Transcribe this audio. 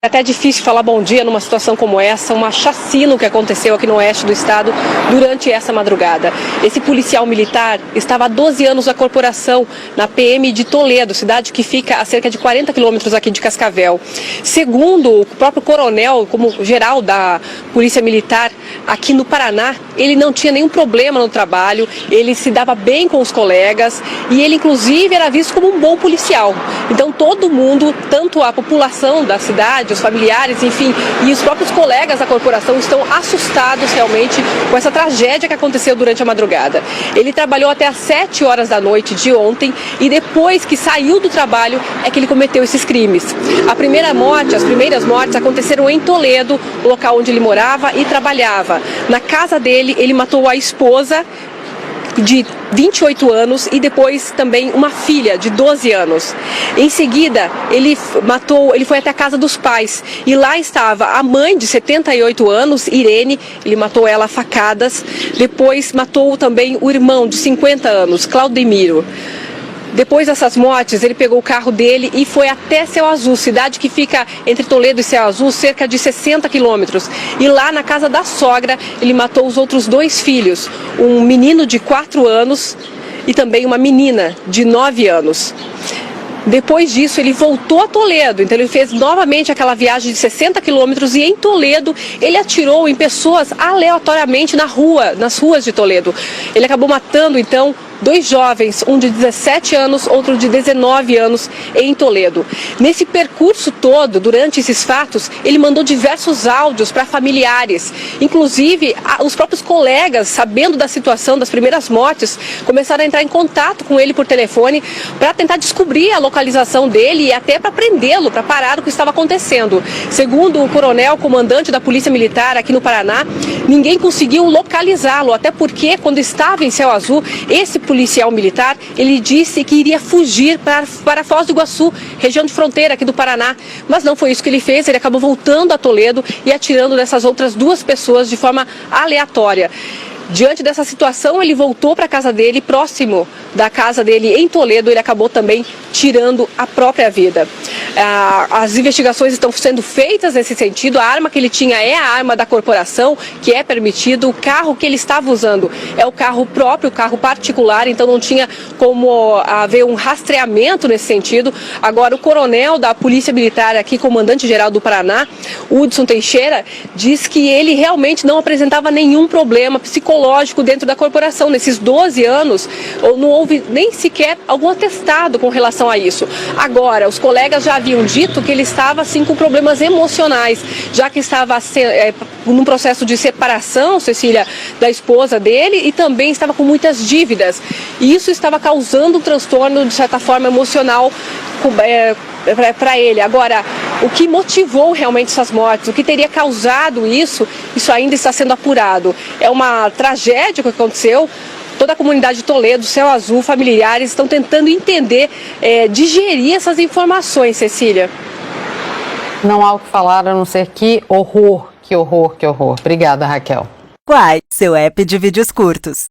É até difícil falar bom dia numa situação como essa, uma chacina que aconteceu aqui no oeste do estado durante essa madrugada. Esse policial militar estava há 12 anos na corporação, na PM de Toledo, cidade que fica a cerca de 40 quilômetros aqui de Cascavel. Segundo o próprio coronel, como geral da Polícia Militar aqui no Paraná, ele não tinha nenhum problema no trabalho, ele se dava bem com os colegas e ele inclusive era visto como um bom policial. Então todo mundo, tanto a população da cidade, os familiares, enfim, e os próprios colegas da corporação estão assustados realmente com essa tragédia que aconteceu durante a madrugada. Ele trabalhou até às 7 horas da noite de ontem e depois que saiu do trabalho é que ele cometeu esses crimes. As primeiras mortes aconteceram em Toledo, local onde ele morava e trabalhava. Na casa dele, ele matou a esposa de 28 anos e depois também uma filha de 12 anos. Em seguida, ele foi até a casa dos pais e lá estava a mãe de 78 anos, Irene, ele matou ela a facadas, depois matou também o irmão de 50 anos, Claudemiro. Depois dessas mortes, ele pegou o carro dele e foi até Céu Azul, cidade que fica entre Toledo e Céu Azul, cerca de 60 quilômetros. E lá na casa da sogra, ele matou os outros 2 filhos, um menino de 4 anos e também uma menina de 9 anos. Depois disso, ele voltou a Toledo, então ele fez novamente aquela viagem de 60 quilômetros e em Toledo ele atirou em pessoas aleatoriamente nas ruas de Toledo. Ele acabou matando, então, 2 jovens, um de 17 anos, outro de 19 anos, em Toledo. Nesse percurso todo, durante esses fatos, ele mandou diversos áudios para familiares. Inclusive, os próprios colegas, sabendo da situação das primeiras mortes, começaram a entrar em contato com ele por telefone para tentar descobrir a localização dele e até para prendê-lo, para parar o que estava acontecendo. Segundo o coronel, comandante da Polícia Militar aqui no Paraná, ninguém conseguiu localizá-lo, até porque quando estava em Céu Azul, esse policial militar, ele disse que iria fugir para Foz do Iguaçu, região de fronteira aqui do Paraná, mas não foi isso que ele fez, ele acabou voltando a Toledo e atirando nessas outras 2 pessoas de forma aleatória. Diante dessa situação, ele voltou para a casa dele, próximo da casa dele em Toledo, ele acabou também tirando a própria vida. As investigações estão sendo feitas nesse sentido, a arma que ele tinha é a arma da corporação, que é permitido, o carro que ele estava usando é o carro próprio, o carro particular, então não tinha como haver um rastreamento nesse sentido. Agora, o coronel da Polícia Militar aqui, comandante-geral do Paraná, Hudson Teixeira, diz que ele realmente não apresentava nenhum problema psicológico dentro da corporação. Nesses 12 anos, não houve nem sequer algum atestado com relação a isso. Agora, os colegas já haviam dito que ele estava, sim, com problemas emocionais, já que estava num processo de separação, Cecília, da esposa dele e também estava com muitas dívidas. E isso estava causando um transtorno, de certa forma, emocional para ele. Agora, o que motivou realmente essas mortes, o que teria causado isso ainda está sendo apurado. É uma tragédia que aconteceu. Toda a comunidade de Toledo, Céu Azul, familiares estão tentando entender, digerir essas informações, Cecília. Não há o que falar a não ser que horror, que horror, que horror. Obrigada, Raquel. Quai, seu app de vídeos curtos.